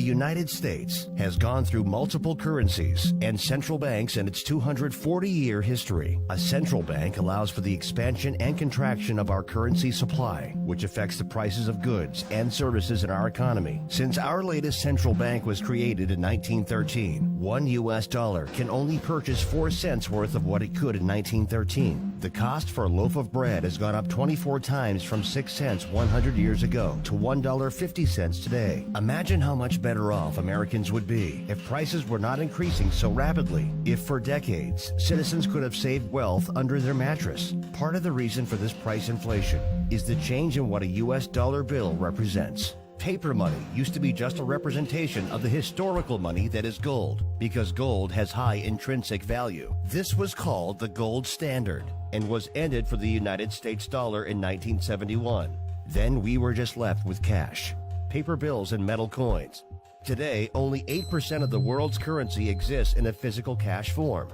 United States has gone through multiple currencies and central banks in its 240-year history. A central bank allows for the expansion and contraction of our currency supply, which affects the prices of goods and services in our economy. Since our latest central bank was created in 1913, $1 US can only purchase 4 cents worth of what it could in 1913. The cost for a loaf of bread has gone up 24 times from 6 cents 100 years ago to $1.50 today. Imagine how much better off Americans would be if prices were not increasing so rapidly. If for decades, citizens could have saved wealth under their mattress. Part of the reason for this price inflation is the change in what a US dollar bill represents. Paper money used to be just a representation of the historical money that is gold, because gold has high intrinsic value. This was called the gold standard and was ended for the United States dollar in 1971. Then we were just left with cash, paper bills and metal coins. Today, only 8% of the world's currency exists in a physical cash form.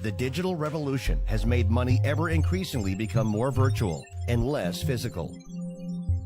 The digital revolution has made money ever increasingly become more virtual and less physical.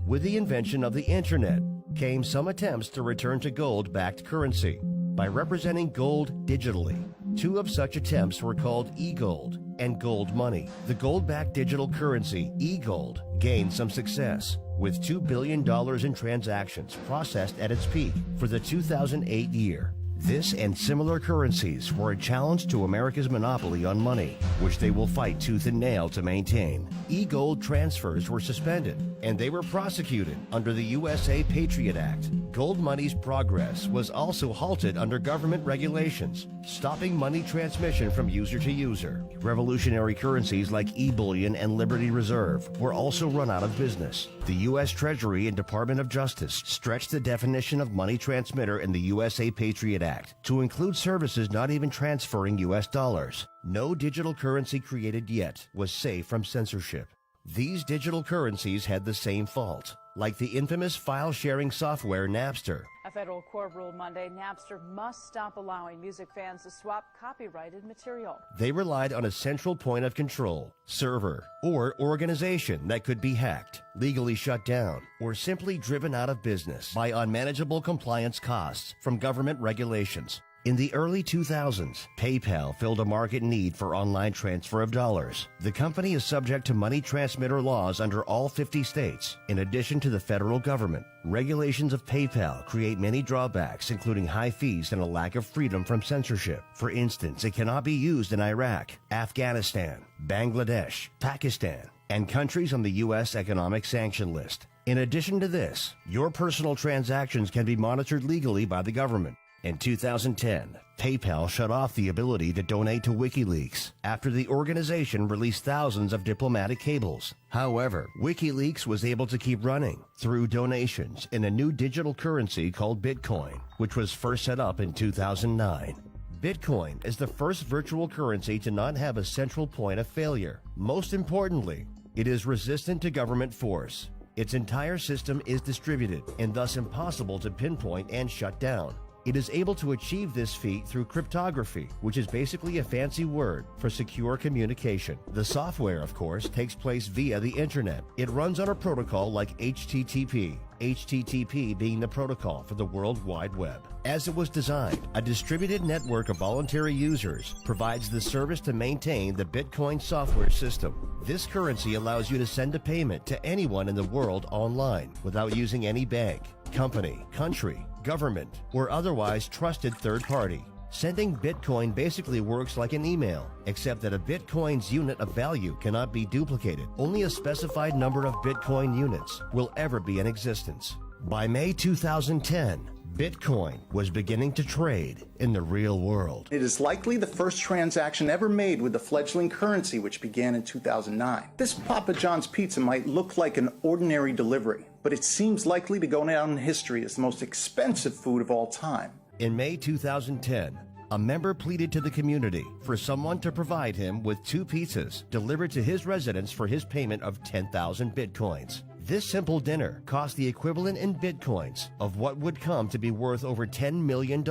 With the invention of the internet came some attempts to return to gold-backed currency by representing gold digitally. 2 of such attempts were called e-gold and gold money. The gold-backed digital currency, e-gold, gained some success, with $2 billion in transactions processed at its peak for the 2008 year. This and similar currencies were a challenge to America's monopoly on money, which they will fight tooth and nail to maintain. E-gold transfers were suspended, and they were prosecuted under the USA Patriot Act. Gold money's progress was also halted under government regulations, stopping money transmission from user to user. Revolutionary currencies like e-bullion and Liberty Reserve were also run out of business. The U.S. Treasury and Department of Justice stretched the definition of money transmitter in the USA Patriot Act to include services not even transferring U.S. dollars. No digital currency created yet was safe from censorship. These digital currencies had the same fault, like the infamous file-sharing software Napster. A federal court ruled Monday Napster must stop allowing music fans to swap copyrighted material. They relied on a central point of control, server, or organization that could be hacked, legally shut down, or simply driven out of business by unmanageable compliance costs from government regulations. In the early 2000s, PayPal filled a market need for online transfer of dollars. The company is subject to money transmitter laws under all 50 states, in addition to the federal government. Regulations of PayPal create many drawbacks, including high fees and a lack of freedom from censorship. For instance, it cannot be used in Iraq, Afghanistan, Bangladesh, Pakistan, and countries on the U.S. economic sanction list. In addition to this, your personal transactions can be monitored legally by the government. In 2010, PayPal shut off the ability to donate to WikiLeaks after the organization released thousands of diplomatic cables. However, WikiLeaks was able to keep running through donations in a new digital currency called Bitcoin, which was first set up in 2009. Bitcoin is the first virtual currency to not have a central point of failure. Most importantly, it is resistant to government force. Its entire system is distributed and thus impossible to pinpoint and shut down. It is able to achieve this feat through cryptography, which is basically a fancy word for secure communication. The software, of course, takes place via the internet. It runs on a protocol like HTTP, HTTP being the protocol for the World Wide Web. As it was designed, a distributed network of voluntary users provides the service to maintain the Bitcoin software system. This currency allows you to send a payment to anyone in the world online without using any bank, company, country, government, or otherwise trusted third party. Sending Bitcoin basically works like an email, except that a Bitcoin's unit of value cannot be duplicated. Only a specified number of Bitcoin units will ever be in existence. By May 2010, Bitcoin was beginning to trade in the real world. It is likely the first transaction ever made with the fledgling currency, which began in 2009. This Papa John's pizza might look like an ordinary delivery, but it seems likely to go down in history as the most expensive food of all time. In May 2010, a member pleaded to the community for someone to provide him with 2 pizzas delivered to his residence for his payment of 10,000 Bitcoins. This simple dinner cost the equivalent in Bitcoins of what would come to be worth over $10 million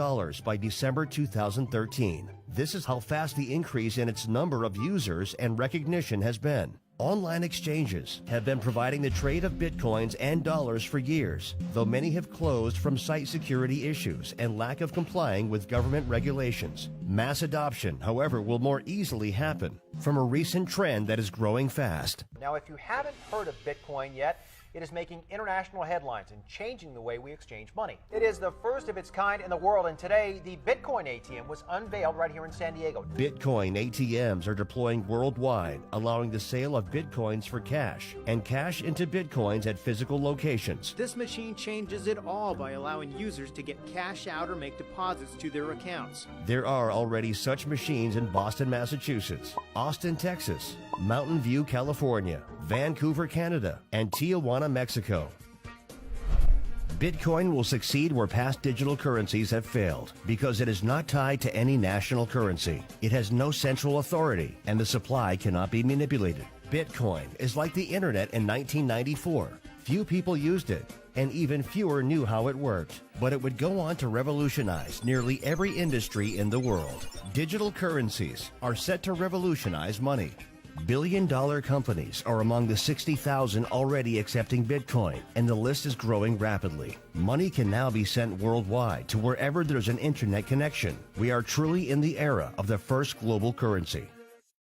by December 2013. This is how fast the increase in its number of users and recognition has been. Online exchanges have been providing the trade of bitcoins and dollars for years, though many have closed from site security issues and lack of complying with government regulations. Mass adoption, however, will more easily happen from a recent trend that is growing fast. Now, if you haven't heard of Bitcoin yet, it is making international headlines and changing the way we exchange money. It is the first of its kind in the world, and today the Bitcoin ATM was unveiled right here in San Diego. Bitcoin ATMs are deploying worldwide, allowing the sale of bitcoins for cash and cash into bitcoins at physical locations. This machine changes it all by allowing users to get cash out or make deposits to their accounts. There are already such machines in Boston, Massachusetts, Austin, Texas, Mountain View, California, Vancouver, Canada, and Tijuana, Mexico. Bitcoin will succeed where past digital currencies have failed because it is not tied to any national currency. It has no central authority, and the supply cannot be manipulated. Bitcoin is like the internet in 1994. Few people used it, and even fewer knew how it worked. But it would go on to revolutionize nearly every industry in the world. Digital currencies are set to revolutionize money. Billion-dollar companies are among the 60,000 already accepting Bitcoin, and the list is growing rapidly. Money can now be sent worldwide to wherever there's an internet connection. We are truly in the era of the first global currency.